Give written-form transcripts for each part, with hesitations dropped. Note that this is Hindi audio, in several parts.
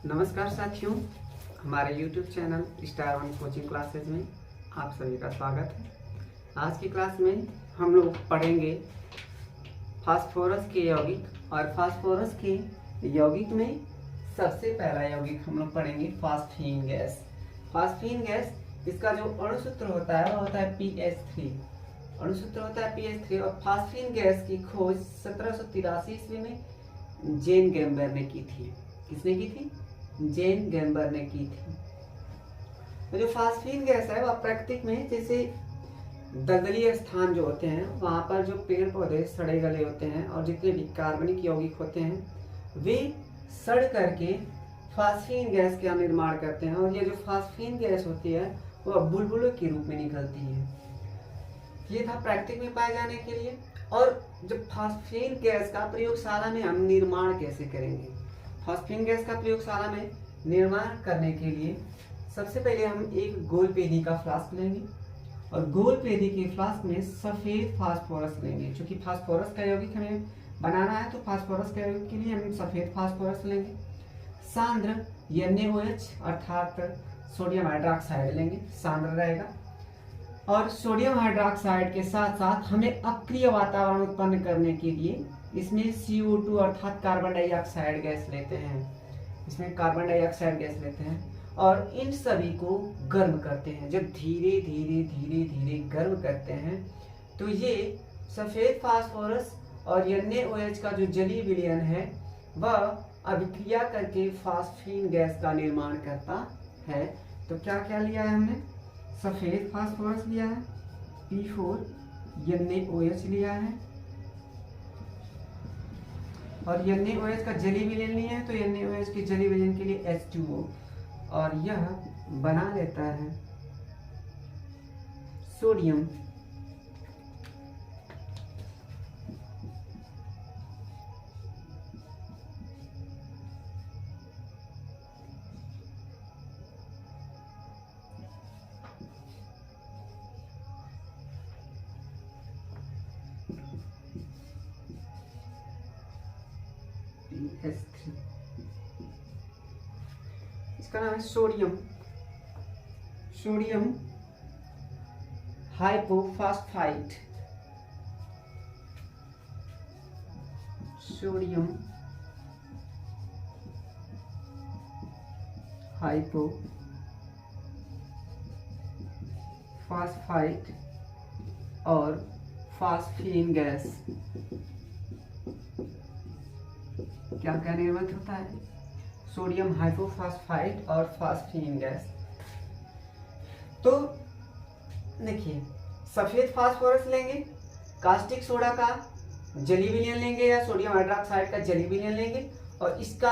नमस्कार साथियों, हमारे YouTube channel star one coaching classes में आप सभी का स्वागत है। आज की क्लास में हम लोग पढ़ेंगे फास्फोरस के यौगिक और फास्फोरस के यौगिक में सबसे पहला यौगिक हम लोग पढ़ेंगे फास्फीन गैस। फास्फीन गैस, इसका जो अणुसूत्र होता है वो होता है PH3। अणुसूत्र होता है PH3 और फास्फीन गैस की खोज 1783 ईस्वी में जेन गैम्बर ने की थी। किसने की थी? जेन गैम्बर ने की थी। तो जो फास्फीन गैस है वह प्राकृतिक में जैसे दलदलीय स्थान जो होते हैं वहाँ पर जो पेड़ पौधे सड़े गले होते हैं और जितने भी कार्बनिक यौगिक होते हैं वे सड़ करके फास्फीन गैस का निर्माण करते हैं और ये जो फास्फीन गैस होती है वह बुलबुलों के रूप में निकलती है। ये था प्राकृतिक में पाए जाने के लिए। और जब फास्फीन गैस का प्रयोगशाला में हम निर्माण कैसे करेंगे? फास्फीन गैस का प्रयोगशाला में निर्माण करने के लिए सबसे पहले हम एक गोल पेदी का फ्लास्क लेंगे और गोल पेदी के फ्लास्क में सफेद फास्फोरस लेंगे। क्योंकि फास्फोरस का यौगिक हमें बनाना है तो फास्फोरस के यौगिक के लिए हम सफेद फास्फोरस लेंगे। सांद्र NaOH अर्थात सोडियम हाइड्रोक्साइड लेंगे, सांद्र रहेगा। और सोडियम हाइड्रोक्साइड के साथ साथ हमें अक्रिय वातावरण उत्पन्न करने के लिए इसमें CO2 अर्थात कार्बन डाइऑक्साइड गैस लेते हैं। इसमें कार्बन डाइऑक्साइड गैस लेते हैं और इन सभी को गर्म करते हैं। जब धीरे धीरे धीरे धीरे गर्म करते हैं तो ये सफेद फास्फोरस और NaOH का जो जलीय विलयन है वह अभिक्रिया करके फास्फीन गैस का निर्माण करता है। तो क्या क्या लिया है हमने? सफेद फास्फोरस लिया है P4, NaOH लिया है और NaOH का जलीय विलयन लिया है तो NaOH के जलीय विलयन के लिए H2O और यह बना लेता है सोडियम PH3। इसका नाम है सोडियम हाइपोफॉस्फाइट। सोडियम हाइपोफॉस्फाइट और फास्फीन गैस क्या क्या निर्मित होता है? सोडियम हाइपोफॉस्फाइट और फास्फीन गैस। तो देखिए, सफेद फास्फोरस लेंगे, कास्टिक सोडा का जलीय विलयन लेंगे या सोडियम हाइड्रोक्साइड का जलीय विलयन लेंगे और इसका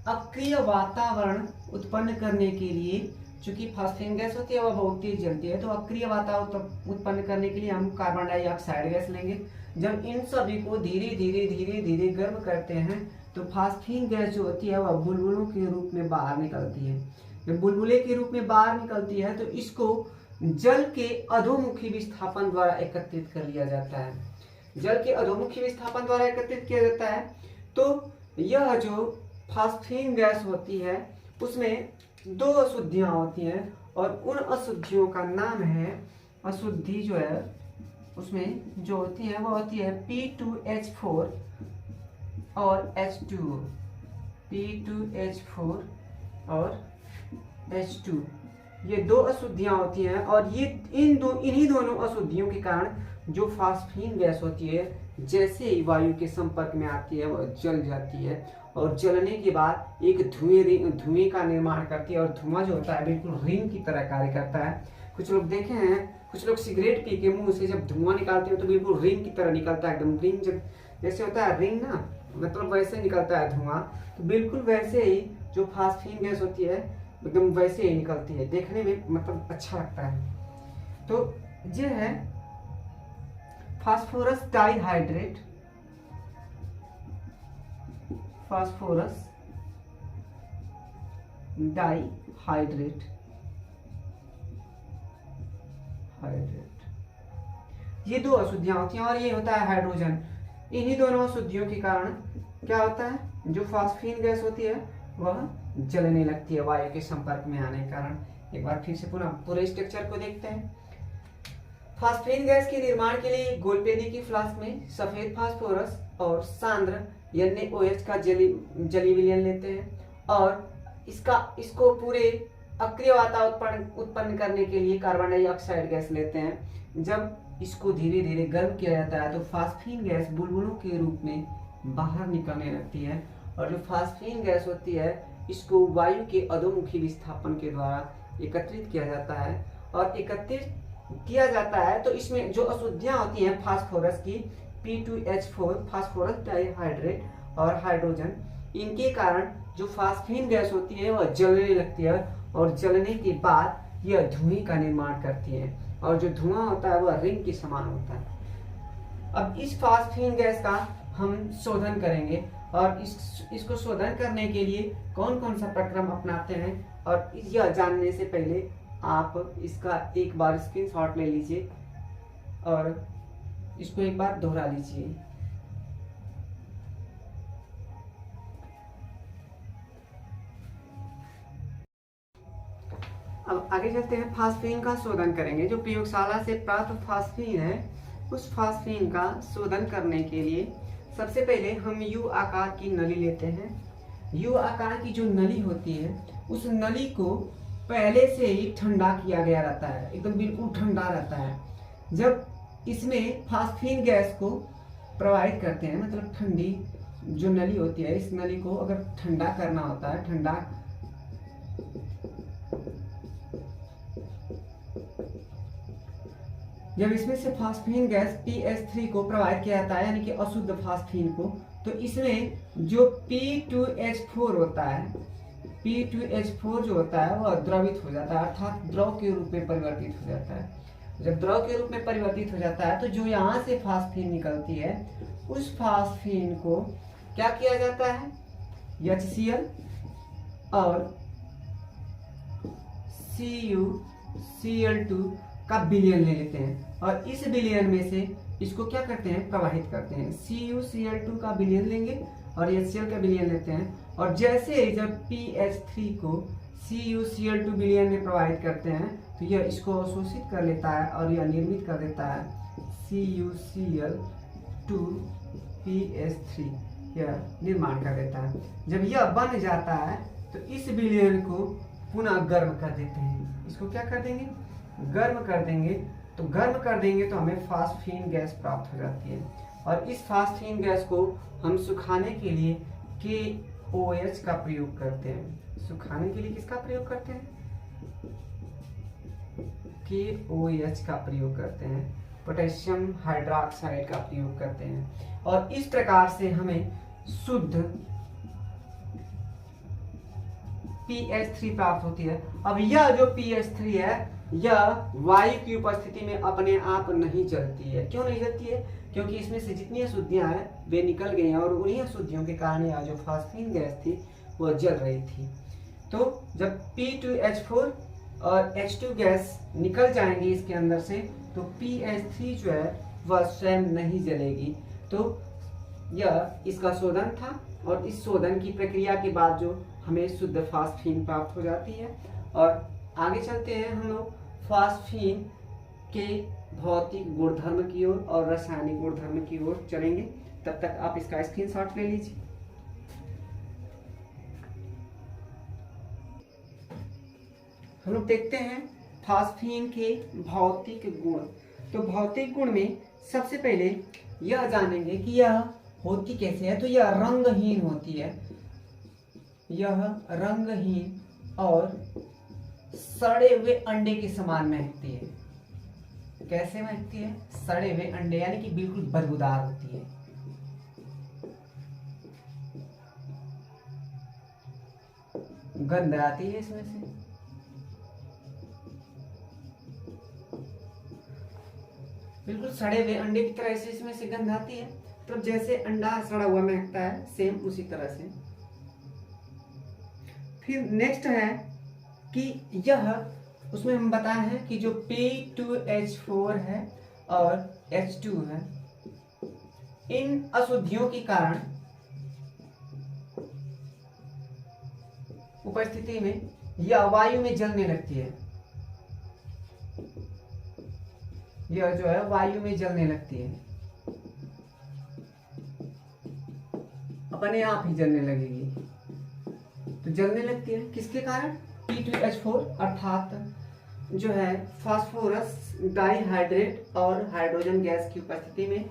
अक्रिय वातावरण उत्पन्न करने के लिए, चूंकि फास्फीन गैस होती है वह बहुत तेज जलती है, तो अक्रिय वातावरण उत्पन्न करने के लिए हम कार्बन डाइऑक्साइड गैस लेंगे। जब इन सभी को धीरे धीरे धीरे धीरे गर्म करते हैं तो फास्फीन गैस जो होती है वह बुलबुलों के रूप में बाहर निकलती है। जब बुलबुले के रूप में बाहर निकलती है तो इसको जल के अधोमुखी विस्थापन द्वारा एकत्रित कर लिया जाता है। जल के अधोमुखी विस्थापन द्वारा एकत्रित किया जाता है तो यह जो फास्फीन गैस होती है उसमें दो अशुद्धियां होती हैं और उन अशुद्धियों का नाम है, अशुद्धि जो है उसमें जो होती है वो होती है P2H4 और H2O। P2H4 और H2, ये दो अशुद्धियां होती हैं और ये इन्हीं दोनों अशुद्धियों के कारण जो फास्फीन गैस होती है जैसे ही वायु के संपर्क में आती है वह जल जाती है और जलने के बाद एक धुएं का निर्माण करती है और धुआं जो होता है बिल्कुल रिंग की तरह कार्य करता है। कुछ लोग देखे हैं, कुछ लोग सिगरेट पी के मुंह से जब धुआं निकालते हैं तो बिल्कुल रिंग की तरह निकलता है, एकदम रिंग जब जैसे होता है रिंग ना, मतलब वैसे निकलता है धुआं। तो बिल्कुल वैसे ही जो फास्फीन गैस होती है एकदम वैसे ही निकलती है, देखने में मतलब अच्छा लगता है। तो ये है फास्फोरस डाइहाइड्रेट, फास्फोरस डाइहाइड्रेट ये दो अशुद्धियां होती हैं और ये होता है हाइड्रोजन। इन्हीं दोनों अशुद्धियों के कारण क्या होता है, जो फास्फीन गैस होती है वह जलने लगती है वायु के संपर्क में आने के कारण। एक बार फिर से पुनः पूरे स्ट्रक्चर को देखते हैं। फास्फीन गैस के निर्माण के लिए गोलपेदी की फ्लास्क में सफेद फास्फोरस और सांद्र NaOH का जली विलयन लेते हैं और इसको पूरे अक्रिय वातावरण उत्पन्न करने के लिए कार्बन डाइऑक्साइड गैस लेते हैं। जब इसको धीरे धीरे गर्म किया जाता है तो फास्फीन गैस बुलबुलों के रूप में बाहर निकलने लगती है और जो फास्फीन गैस होती है इसको वायु के अधोमुखी विस्थापन के द्वारा एकत्रित किया जाता है और एकत्रित किया जाता है तो इसमें जो अशुद्धियां होती हैं फास्फोरस की P2H4 फास्फोरस डाइहाइड्रेट और हाइड्रोजन, इनके कारण जो फास्फीन गैस होती है वह जलने लगती है और जलने के बाद यह धुएं का निर्माण करती है और जो धुआं होता है वह रिंग के समान होता है। अब इस फास्फीन गैस का हम शोधन करेंगे और इसको शोधन करने के लिए कौन कौन सा प्रक्रम अपनाते हैं और यह जानने से पहले आप इसका एक बार स्क्रीनशॉट ले लीजिए और इसको एक बार दोहरा लीजिए। अब आगे चलते हैं, फास्फीन का शोधन करेंगे। जो प्रयोगशाला से प्राप्त फास्फीन है उस फास्फीन का शोधन करने के लिए सबसे पहले हम U आकार की नली लेते हैं। U आकार की जो नली होती है उस नली को पहले से ही ठंडा किया गया रहता है, एकदम बिल्कुल ठंडा रहता है। जब इसमें फास्फीन गैस को प्रवाहित करते हैं, मतलब ठंडी जो नली होती है, इस नली को अगर ठंडा करना होता है, ठंडा जब इसमें से फास्फीन गैस PS3 को प्रवाहित किया जाता है यानी कि अशुद्ध फास्फीन को, तो इसमें जो P2H4 होता है, P2H4 जो होता है वह द्रवित हो जाता है, अर्थात द्रव के रूप में परिवर्तित हो जाता है। जब द्रव के रूप में परिवर्तित हो जाता है तो जो यहाँ से फास्फीन निकलती है उस फास्फीन को क्या किया जाता है, HCl और CuCl2 का विलयन ले लेते हैं और इस विलयन में से इसको क्या करते हैं, प्रवाहित करते हैं। CuCl2 का विलयन लेंगे और HCl का विलयन लेते हैं और जैसे जब PH3 को CuCl2 विलयन में प्रवाहित करते हैं तो यह इसको अवशोषित कर लेता है और यह निर्मित कर देता है CuCl2PH3, यह निर्माण कर देता है। जब यह बन जाता है तो इस विलयन को पुनः गर्म कर देते हैं। इसको क्या कर देंगे, गर्म कर देंगे। तो गर्म कर देंगे तो हमें फास्फीन गैस प्राप्त हो जाती है और इस फास्फीन गैस को हम सुखाने के लिए KOH का प्रयोग करते हैं। सुखाने के लिए किसका प्रयोग करते हैं, KOH का प्रयोग करते हैं, पोटेशियम हाइड्रोक्साइड का प्रयोग करते हैं और इस प्रकार से हमें शुद्ध PH3 प्राप्त होती है। अब यह जो PH3 है यह वायु की उपस्थिति में अपने आप नहीं जलती है। क्यों नहीं जलती है, क्योंकि इसमें से जितनी अशुद्धियां हैं वे निकल गई हैं और उन्हीं अशुद्धियों के कारण यह जो फास्फीन गैस थी वह जल रही थी। तो जब P2H4 और H2 गैस निकल जाएंगी इसके अंदर से तो PH3 जो है वह स्वयं नहीं जलेगी। तो यह इसका शोधन था और इस शोधन की प्रक्रिया के बाद जो हमें शुद्ध फास्फीन प्राप्त हो जाती है। और आगे चलते हैं हम लोग फास्फीन के भौतिक गुणधर्म की ओर और रासायनिक गुणधर्म की ओर चलेंगे। तब तक आप इसका स्क्रीनशॉट ले लीजिए। हम लोग देखते हैं फास्फीन के भौतिक गुण। तो भौतिक गुण में सबसे पहले यह जानेंगे कि यह होती कैसे है। तो यह रंगहीन होती है, यह रंगहीन और सड़े हुए अंडे के समान महकती है। कैसे महकती है, सड़े हुए अंडे, यानी कि बिल्कुल बदबूदार होती है। गंध आती है इसमें से, बिल्कुल सड़े हुए अंडे की तरह से इसमें से गंध आती है। तो जैसे अंडा सड़ा हुआ महकता है सेम उसी तरह से। फिर नेक्स्ट है कि यह उसमें हम बताए हैं कि जो P2H4 है और H2 है, इन अशुद्धियों के कारण उपस्थिति में यह वायु में जलने लगती है। यह जो है वायु में जलने लगती है, अपने आप ही जलने लगेगी। तो जलने लगती है किसके कारण? P2H4 अर्थात जो है फास्फोरस डाइहाइड्रेट और हाइड्रोजन गैस की उपस्थिति में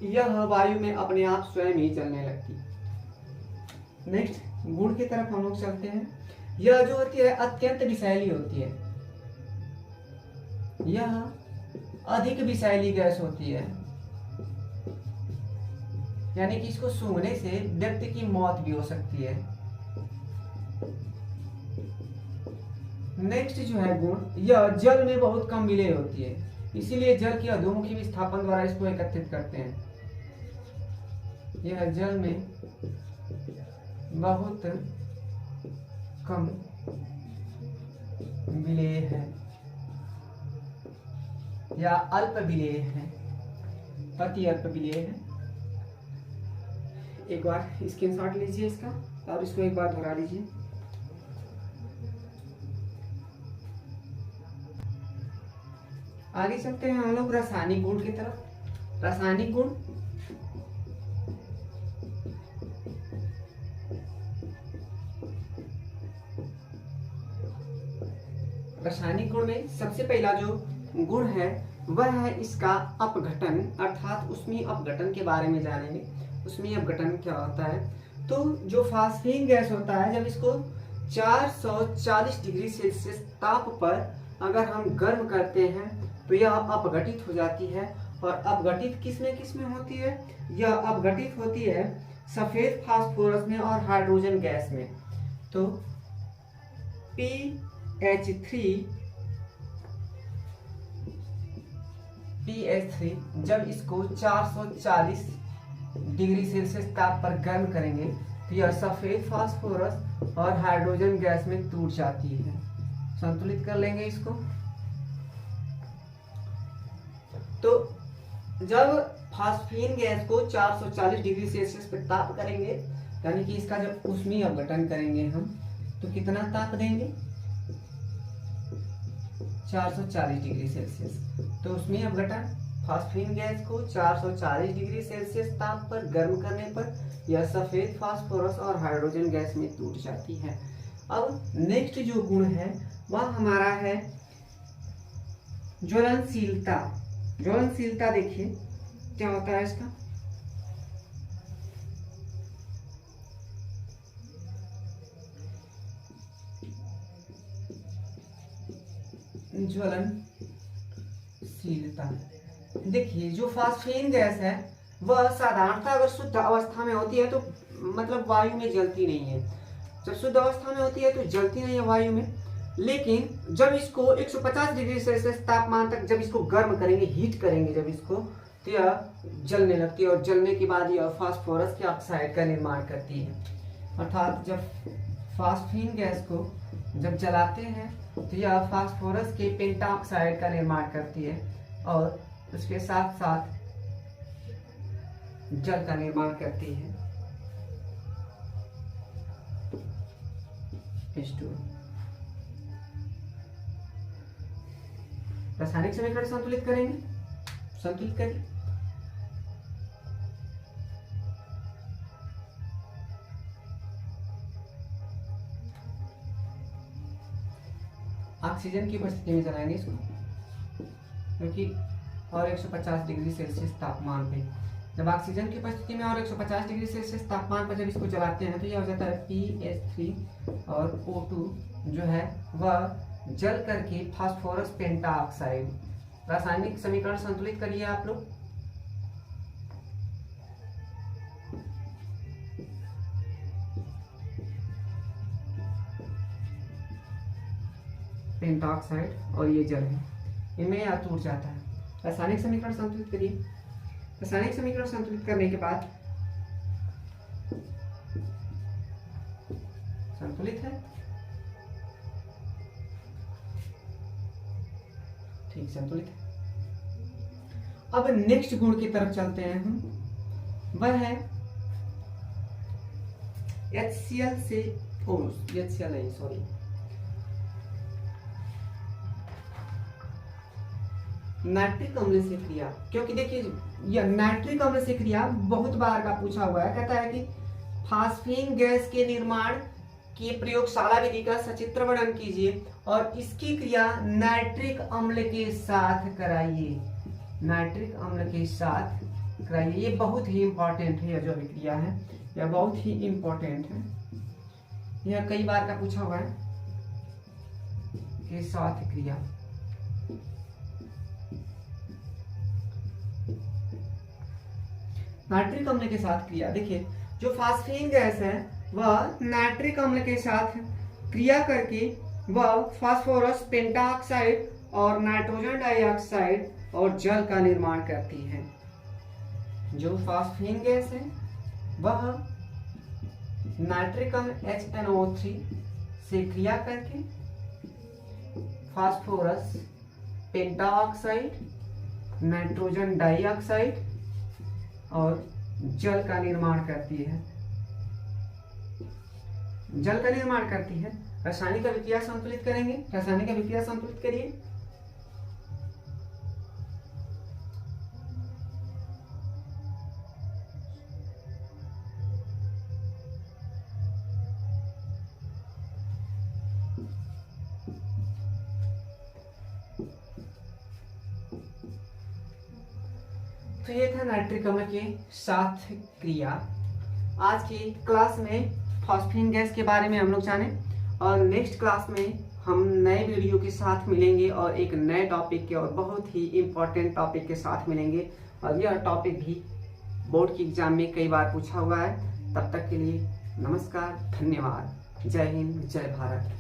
यह वायु में अपने आप स्वयं ही जलने लगती है। नेक्स्ट गुण की तरफ हम लोग चलते हैं। यह जो होती है अत्यंत विषैली होती है, यह अधिक विषैली गैस होती है, यानी कि इसको सूंघने से व्यक्ति की मौत भी हो सकती है। नेक्स्ट जो है गुण, यह जल में बहुत कम विलेय होती है, इसीलिए जल की अधोमुखी विस्थापन द्वारा इसको एकत्रित करते हैं। यह जल में बहुत कम विलेय है या अल्प विलेय है, अति अल्प विलेय है। एक बार स्क्रीनशॉट लीजिए इसका और इसको एक बार दोहरा लीजिए। आगे चलते हैं हम लोग रासायनिक गुण की तरफ। रासायनिक गुण, रासायनिक गुण में सबसे पहला जो गुण है वह है इसका अपघटन, अर्थात उसमें अपघटन के बारे में जानेंगे। उसमें अपघटन क्या होता है? तो जो फास्फीन गैस होता है, जब इसको 440 डिग्री सेल्सियस ताप पर अगर हम गर्म करते हैं तो यह अपघटित हो जाती है। और अपघटित किसमें होती है? यह अपघटित होती है सफेद फास्फोरस में और हाइड्रोजन गैस में। तो PH3 जब इसको 440 डिग्री सेल्सियस ताप पर गर्म करेंगे तो यह सफेद फास्फोरस और हाइड्रोजन गैस में टूट जाती है। संतुलित कर लेंगे इसको। तो जब फास्फीन गैस को 440 डिग्री सेल्सियस पर ताप करेंगे, यानी कि इसका जब ऊष्मीय अपघटन करेंगे हम, तो कितना ताप देंगे? 440 डिग्री सेल्सियस। तो ऊष्मीय अपघटन फास्फीन गैस को 440 डिग्री सेल्सियस ताप पर गर्म करने पर यह सफेद फास्फोरस और हाइड्रोजन गैस में टूट जाती है। अब नेक्स्ट जो गुण है वह हमारा है ज्वलनशीलता। ज्वलनशीलता देखिए क्या होता है इसका। ज्वलनशीलता देखिए, जो फास्फीन गैस है वह साधारणतः अगर शुद्ध अवस्था में होती है तो मतलब वायु में जलती नहीं है। जब शुद्ध अवस्था में होती है तो जलती नहीं है वायु में, लेकिन जब इसको 150 डिग्री सेल्सियस तापमान तक जब इसको गर्म करेंगे, हीट करेंगे जब इसको, तो यह जलने लगती है। और जलने के बाद यह फास्फोरस के ऑक्साइड का निर्माण करती है। अर्थात जब फास्फीन गैस को जब जलाते हैं तो यह फास्फोरस के पेंटाऑक्साइड का निर्माण करती है और उसके साथ साथ जल का निर्माण करती है, H2O। रासायनिक समीकरण संतुलित करेंगे, संतुलित करें। ऑक्सीजन की उपस्थिति में जलाएंगे इसको, क्योंकि और 150 डिग्री सेल्सियस तापमान पे, जब ऑक्सीजन की उपस्थिति में और 150 डिग्री सेल्सियस तापमान पर जब इसको जलाते हैं तो यह हो जाता है PH3 और O2 जो है वह जल करके फास्फोरस पेंटाऑक्साइड। रासायनिक समीकरण संतुलित करिए आप लोग। पेंटाऑक्साइड और ये जल है, इनमें यह टूट जाता है। रासायनिक समीकरण संतुलित करिए। रासायनिक समीकरण संतुलित करने के बाद संतुलित है, ठीक, संतुलित है। अब नेक्स्ट गुण की तरफ चलते हैं हम, वह है HCl से HCl नहीं, सॉरी, नाइट्रिक अम्ल से क्रिया, क्योंकि देखिए यह नाइट्रिक अम्ल से क्रिया बहुत बार का पूछा हुआ है। कहता है कि फास्फीन गैस के निर्माण की प्रयोगशाला विधि का सचित्र वर्णन कीजिए और इसकी क्रिया नाइट्रिक अम्ल के साथ कराइए। नाइट्रिक अम्ल के साथ कराइए, ये बहुत ही इंपॉर्टेंट है। यह जो क्रिया है यह बहुत ही इंपॉर्टेंट है, यह कई बार का पूछा हुआ है। के साथ क्रिया, नाइट्रिक अम्ल के साथ क्रिया। देखिए जो फास्फीन गैस है वह नाइट्रिक अम्ल के साथ क्रिया करके वह फास्फोरस पेंटाऑक्साइड और नाइट्रोजन डाइऑक्साइड और जल का निर्माण करती है। जो फास्फीन गैस है वह नाइट्रिक अम्ल HNO3 से क्रिया करके फास्फोरस पेंटाऑक्साइड, नाइट्रोजन डाइऑक्साइड और जल का निर्माण करती है। जल का निर्माण करती है। रासायनिक अभिक्रिया संतुलित करेंगे, रासायनिक अभिक्रिया संतुलित करिए। तो ये था नाइट्रिक अम्ल के साथ क्रिया। आज की क्लास में फास्फीन गैस के बारे में हम लोग जाने, और नेक्स्ट क्लास में हम नए वीडियो के साथ मिलेंगे और एक नए टॉपिक के और बहुत ही इम्पोर्टेंट टॉपिक के साथ मिलेंगे। और यह टॉपिक भी बोर्ड की एग्जाम में कई बार पूछा हुआ है। तब तक के लिए नमस्कार, धन्यवाद, जय हिंद, जय भारत।